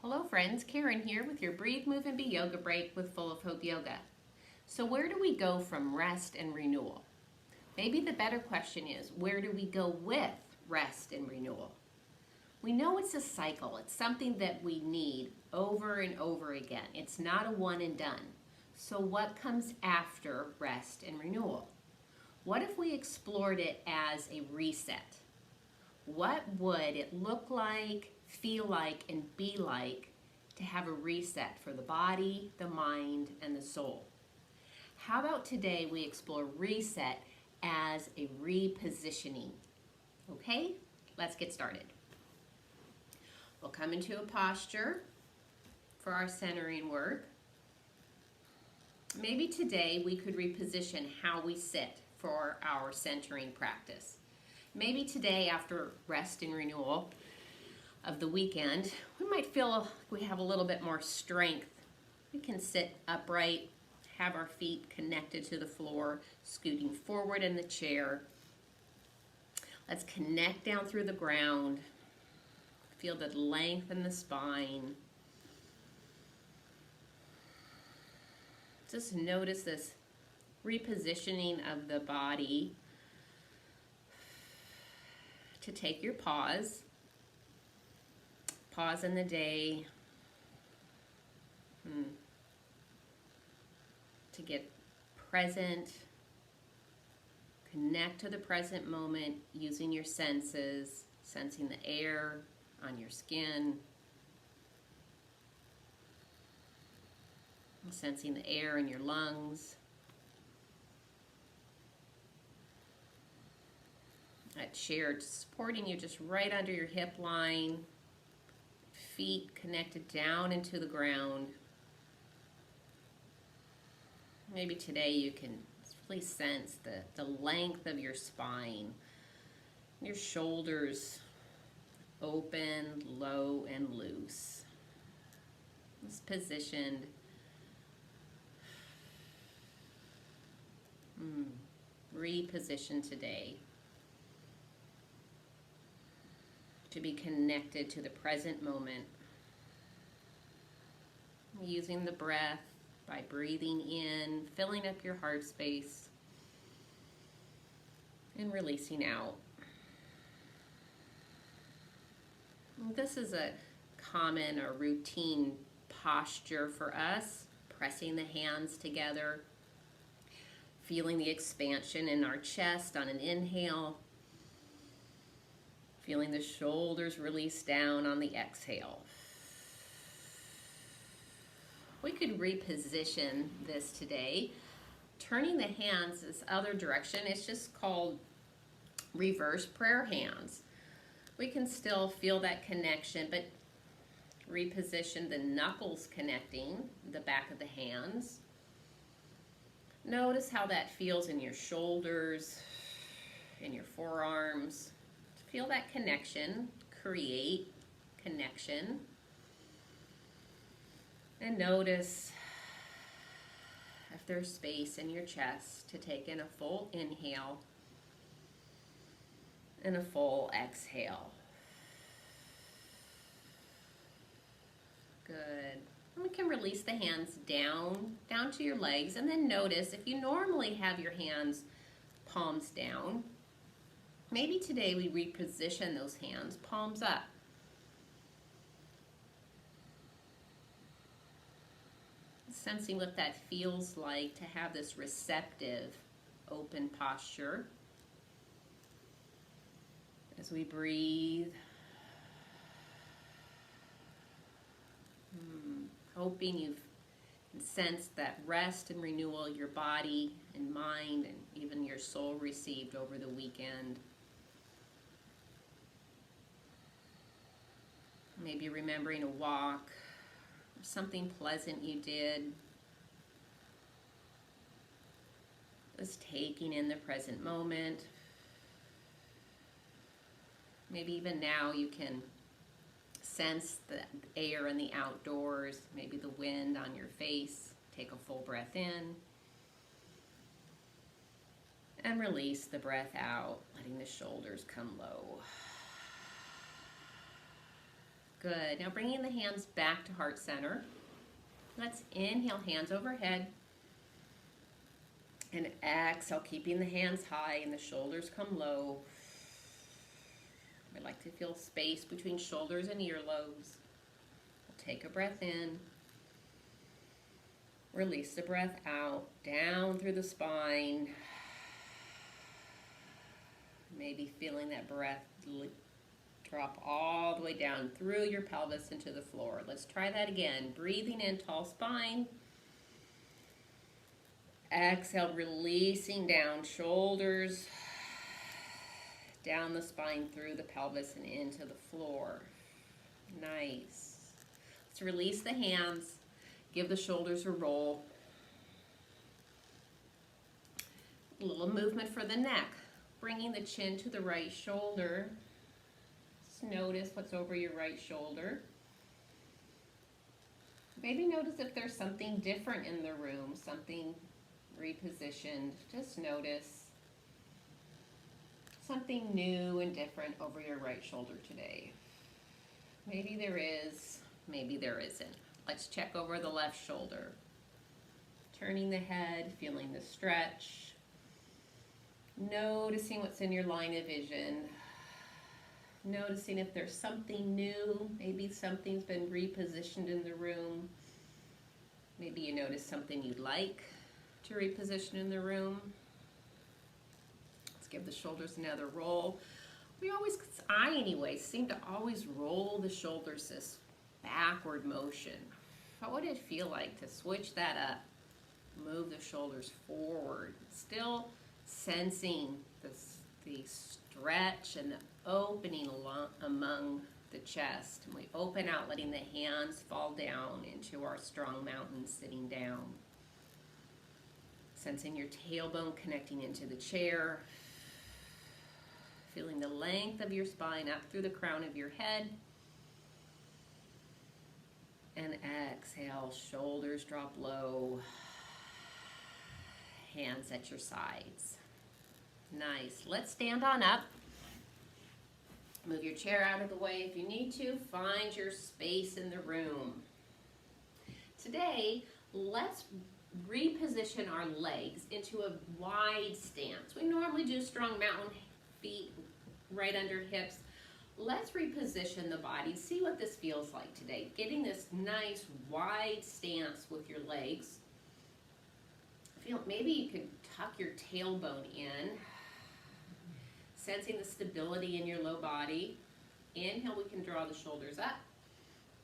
Hello friends, Karen here with your Breathe, Move, and Be Yoga Break with Full of Hope Yoga. So where do we go from rest and renewal? Maybe the better question is, where do we go with rest and renewal? We know it's a cycle. It's something that we need over and over again. It's not a one and done. So what comes after rest and renewal? What if we explored it as a reset? What would it look like, feel like, and be like to have a reset for the body, the mind, and the soul? How about today we explore reset as a repositioning? Okay, let's get started. We'll come into a posture for our centering work. Maybe today we could reposition how we sit for our centering practice. Maybe today, after rest and renewal of the weekend, we might feel we have a little bit more strength. We can sit upright, have our feet connected to the floor, scooting forward in the chair. Let's connect down through the ground. Feel the length in the spine. Just notice this repositioning of the body to take your pause in the day, to get present, connect to the present moment using your senses, sensing the air on your skin, sensing the air in your lungs. That chair supporting you just right under your hip line, feet connected down into the ground. Maybe today you can really sense the length of your spine, your shoulders open, low, and loose. Just positioned. Repositioned today to be connected to the present moment, using the breath by breathing in, filling up your heart space, and releasing out. This is a common or routine posture for us, pressing the hands together, feeling the expansion in our chest on an inhale, feeling the shoulders release down on the exhale. We could reposition this today, turning the hands this other direction. It's just called reverse prayer hands. We can still feel that connection, but reposition the knuckles connecting the back of the hands. Notice how that feels in your shoulders, in your forearms. Feel that connection, create connection. And notice if there's space in your chest to take in a full inhale and a full exhale. Good. And we can release the hands down to your legs, and then notice if you normally have your hands palms down, maybe today we reposition those hands, palms up. Sensing what that feels like to have this receptive, open posture. As we breathe, hoping you've sensed that rest and renewal your body and mind and even your soul received over the weekend. Maybe remembering a walk, or something pleasant you did. Just taking in the present moment. Maybe even now you can sense the air in the outdoors, maybe the wind on your face. Take a full breath in. And release the breath out, letting the shoulders come low. Good. Now bringing the hands back to heart center. Let's inhale, hands overhead. And exhale, keeping the hands high and the shoulders come low. I like to feel space between shoulders and earlobes. We'll take a breath in. Release the breath out, down through the spine. Maybe feeling that breath drop all the way down through your pelvis into the floor. Let's try that again. Breathing in, tall spine. Exhale, releasing down, shoulders down the spine through the pelvis and into the floor. Nice. Let's release the hands. Give the shoulders a roll. A little movement for the neck. Bringing the chin to the right shoulder. Just notice what's over your right shoulder. Maybe notice if there's something different in the room, something repositioned. Just notice something new and different over your right shoulder today. Maybe there is, maybe there isn't. Let's check over the left shoulder. Turning the head, feeling the stretch. Noticing what's in your line of vision. Noticing if there's something new. Maybe something's been repositioned in the room. Maybe you notice something you'd like to reposition in the room. Let's give the shoulders another roll. I anyway, seem to always roll the shoulders this backward motion. What would it feel like to switch that up? Move the shoulders forward. Still sensing the stretch and the opening among the chest. And we open out, letting the hands fall down into our strong mountain, sitting down. Sensing your tailbone connecting into the chair. Feeling the length of your spine up through the crown of your head. And exhale, shoulders drop low. Hands at your sides. Nice. Let's stand on up. Move your chair out of the way if you need to. Find your space in the room. Today, let's reposition our legs into a wide stance. We normally do strong mountain, feet right under hips. Let's reposition the body. See what this feels like today. Getting this nice wide stance with your legs. Maybe you could tuck your tailbone in. Sensing the stability in your low body. Inhale, we can draw the shoulders up.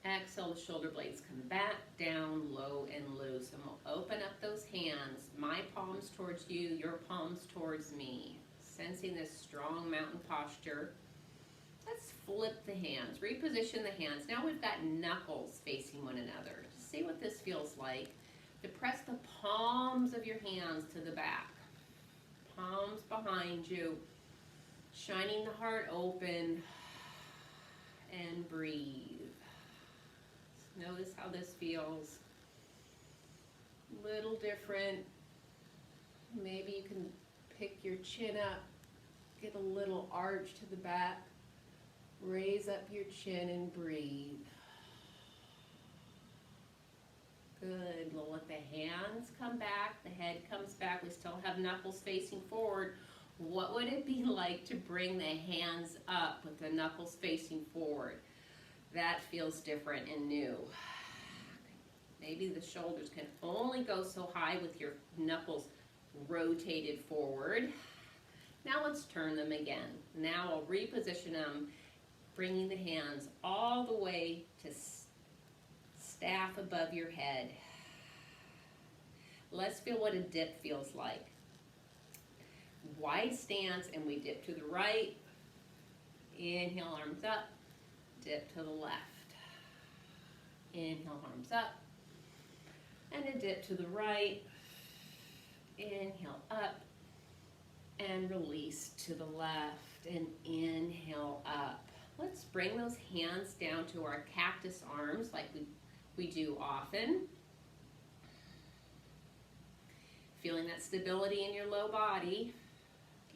Exhale, the shoulder blades come back, down, low, and loose. And we'll open up those hands. My palms towards you, your palms towards me. Sensing this strong mountain posture. Let's flip the hands, reposition the hands. Now we've got knuckles facing one another. See what this feels like. To press the palms of your hands to the back. Palms behind you. Shining the heart open. And breathe. Notice how this feels. Little different. Maybe you can pick your chin up. Get a little arch to the back. Raise up your chin and breathe. Good. We'll let the hands come back. The head comes back. We still have knuckles facing forward. What would it be like to bring the hands up with the knuckles facing forward? That feels different and new. Maybe the shoulders can only go so high with your knuckles rotated forward. Now let's turn them again. Now I'll reposition them, bringing the hands all the way to staff above your head. Let's feel what a dip feels like. Wide stance, and we dip to the right. Inhale, arms up. Dip to the left. Inhale, arms up. And a dip to the right. Inhale, up. And release to the left. And inhale, up. Let's bring those hands down to our cactus arms like we do often. Feeling that stability in your low body.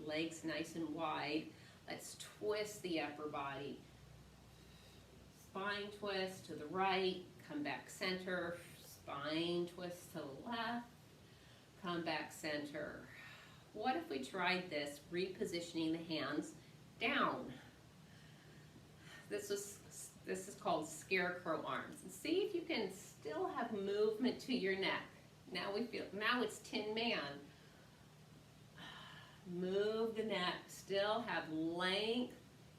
Legs nice and wide. Let's twist the upper body. spine twist to the right, come back center, spine twist to the left, come back center. What if we tried this, repositioning the hands down? This is called scarecrow arms. And see if you can still have movement to your neck. Now it's Tin Man. Move the neck, still have length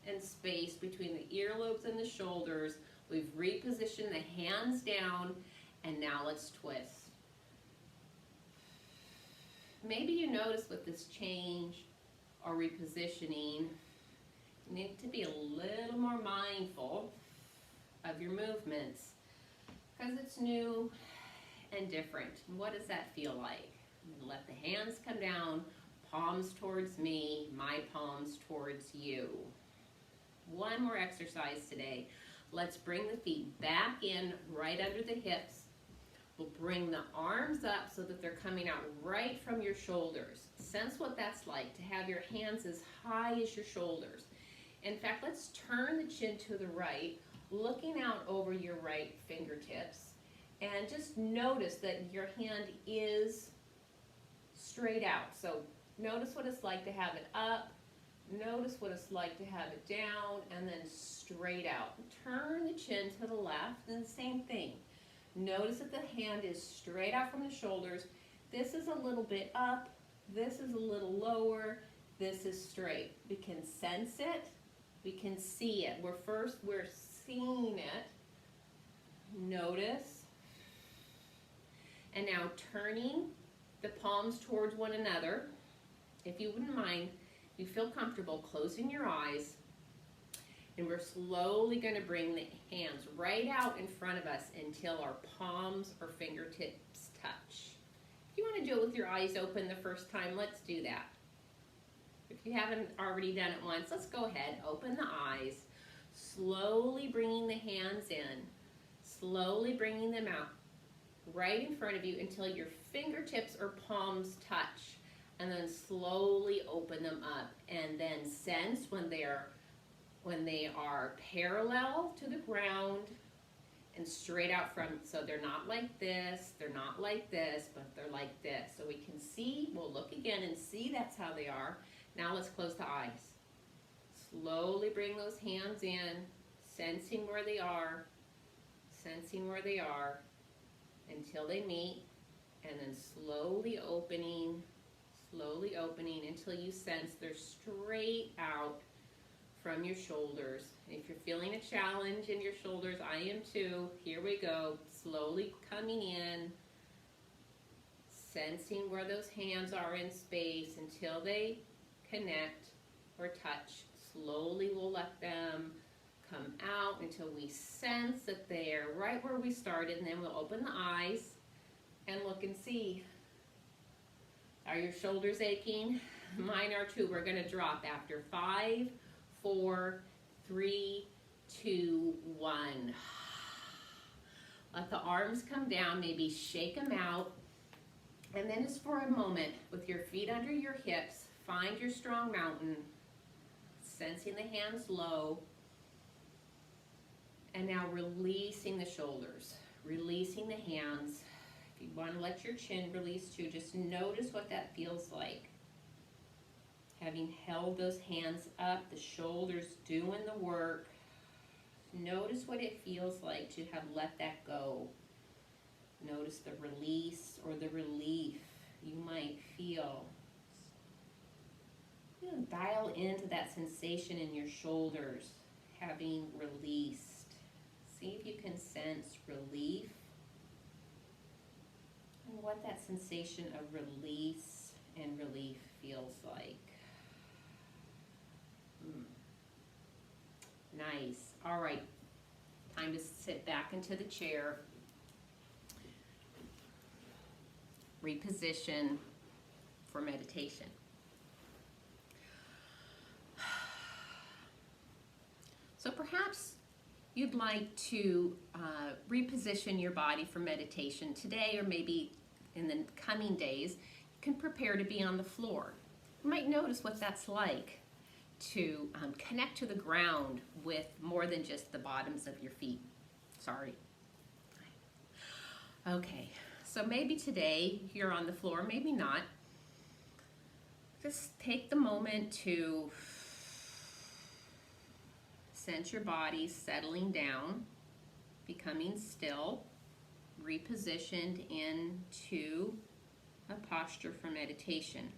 and space between the earlobes and the shoulders. We've repositioned the hands down, and now let's twist. Maybe you notice with this change or repositioning, you need to be a little more mindful of your movements because it's new and different. What does that feel like? Let the hands come down, palms towards me, my palms towards you. One more exercise today. Let's bring the feet back in right under the hips. We'll bring the arms up so that they're coming out right from your shoulders. Sense what that's like to have your hands as high as your shoulders. In fact, let's turn the chin to the right, looking out over your right fingertips, and just notice that your hand is straight out. So notice what it's like to have it up, notice what it's like to have it down, and then straight out. Turn the chin to the left, and the same thing. Notice that the hand is straight out from the shoulders. This is a little bit up, this is a little lower, this is straight. We can sense it, we can see it. We're seeing it. Notice. And now turning the palms towards one another. If you wouldn't mind, if you feel comfortable, closing your eyes. And we're slowly going to bring the hands right out in front of us until our palms or fingertips touch. If you want to do it with your eyes open the first time, let's do that. If you haven't already done it once, let's go ahead, open the eyes, slowly bringing the hands in, slowly bringing them out right in front of you until your fingertips or palms touch, and then slowly open them up, and then sense when they are parallel to the ground and straight out from, so they're not like this, they're not like this, but they're like this. So we can see, we'll look again and see that's how they are. Now let's close the eyes. Slowly bring those hands in, sensing where they are until they meet, and then slowly opening until you sense they're straight out from your shoulders. If you're feeling a challenge in your shoulders, I am too. Here we go. Slowly coming in, sensing where those hands are in space until they connect or touch. Slowly we'll let them come out until we sense that they're right where we started, and then we'll open the eyes and look and see. Are your shoulders aching? Mine are too. We're going to drop after 5, 4, 3, 2, 1. Let the arms come down, maybe shake them out, and then just for a moment with your feet under your hips, find your strong mountain, sensing the hands low, and now releasing the shoulders, releasing the hands. If you want to let your chin release too, just notice what that feels like. Having held those hands up, the shoulders doing the work. Notice what it feels like to have let that go. Notice the release or the relief you might feel. Dial into that sensation in your shoulders, having released. See if you can sense relief and what that sensation of release and relief feels like. Nice. All right. Time to sit back into the chair. Reposition for meditation. So perhaps you'd like to reposition your body for meditation today, or maybe in the coming days. You can prepare to be on the floor. You might notice what that's like. to connect to the ground with more than just the bottoms of your feet. Sorry. Okay, so maybe today you're on the floor, maybe not. Just take the moment to sense your body settling down, becoming still, repositioned into a posture for meditation.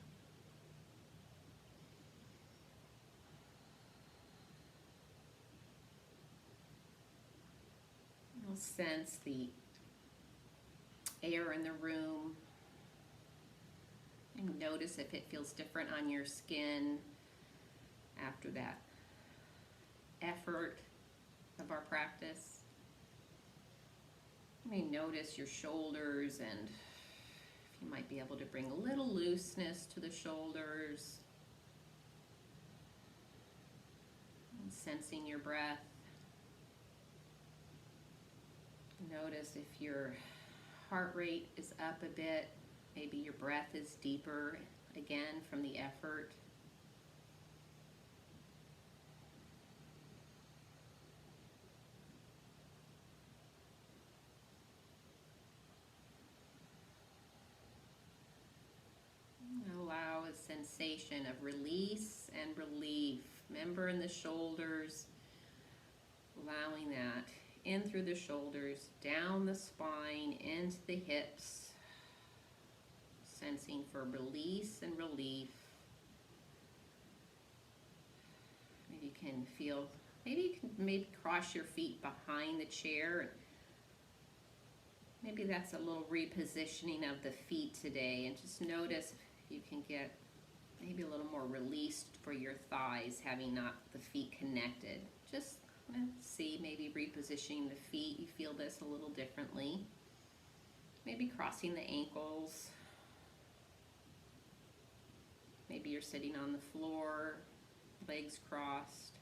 You'll sense the air in the room. And notice if it feels different on your skin after that effort of our practice. You may notice your shoulders, and you might be able to bring a little looseness to the shoulders. And sensing your breath. Notice if your heart rate is up a bit, maybe your breath is deeper again from the effort. Allow a sensation of release and relief. Remember in the shoulders, allowing that in through the shoulders, down the spine, into the hips, sensing for release and relief. Maybe you can feel, maybe you can cross your feet behind the chair. Maybe that's a little repositioning of the feet today, and just notice if you can get maybe a little more released for your thighs, having not the feet connected. Just see, maybe repositioning the feet, you feel this a little differently. Maybe crossing the ankles. Maybe you're sitting on the floor, legs crossed.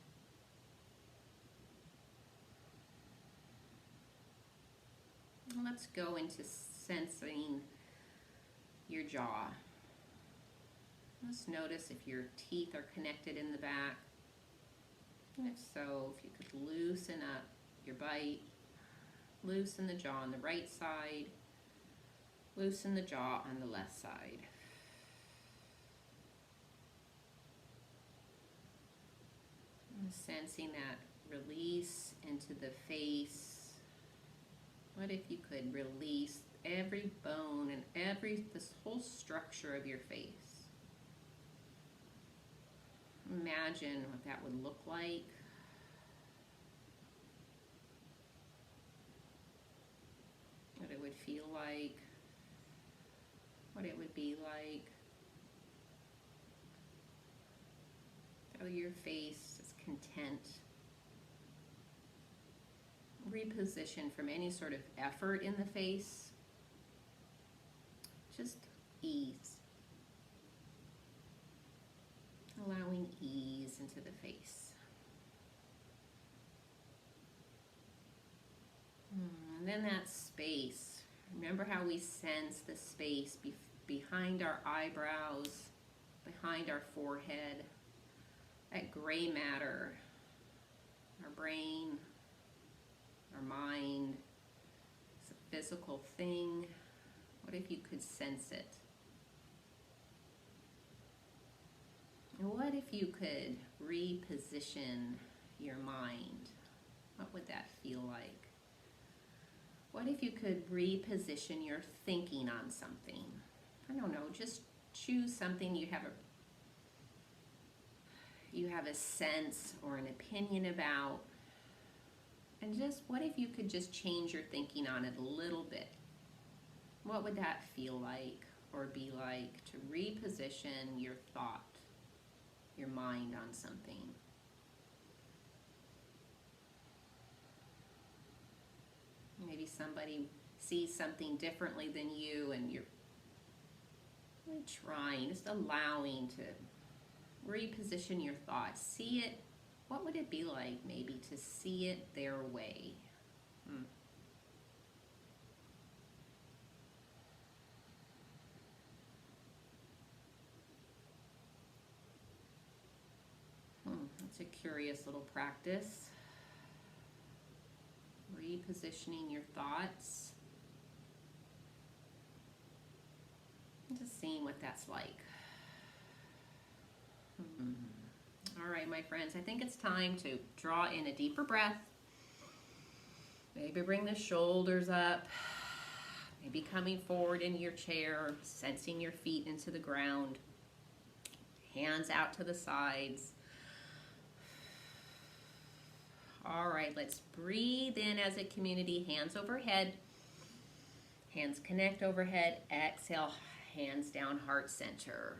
And let's go into sensing your jaw. Let's notice if your teeth are connected in the back. And if so, if you could loosen up your bite, loosen the jaw on the right side, loosen the jaw on the left side. And sensing that release into the face. What if you could release every bone and this whole structure of your face? Imagine what that would look like. What it would feel like. What it would be like. How your face is content. Reposition from any sort of effort in the face. Just ease. Allowing ease into the face. And then that space. Remember how we sense the space behind our eyebrows, behind our forehead, that gray matter, our brain, our mind. It's a physical thing. What if you could sense it? And what if you could reposition your mind? What would that feel like? What if you could reposition your thinking on something? I don't know, just choose something you have a sense or an opinion about. And just what if you could just change your thinking on it a little bit? What would that feel like or be like to reposition your thought, your mind on something? Maybe somebody sees something differently than you, and you're really trying, just allowing to reposition your thoughts. See it. What would it be like maybe to see it their way? It's a curious little practice. Repositioning your thoughts. Just seeing what that's like. All right, my friends, I think it's time to draw in a deeper breath. Maybe bring the shoulders up. Maybe coming forward in your chair, sensing your feet into the ground. Hands out to the sides. All right, let's breathe in as a community. Hands overhead. Hands connect overhead. Exhale, hands down, heart center.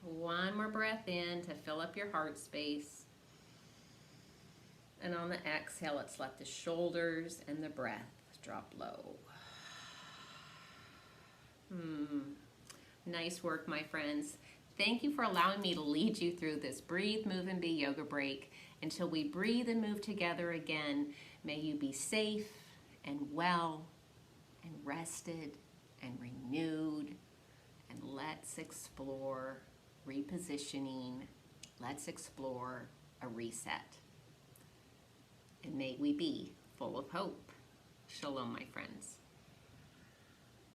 One more breath in to fill up your heart space. And on the exhale, let's let the shoulders and the breath drop low. Nice work, my friends. Thank you for allowing me to lead you through this Breathe, Move, and Be yoga break. Until we breathe and move together again, may you be safe and well and rested and renewed. And let's explore repositioning. Let's explore a reset. And may we be full of hope. Shalom, my friends.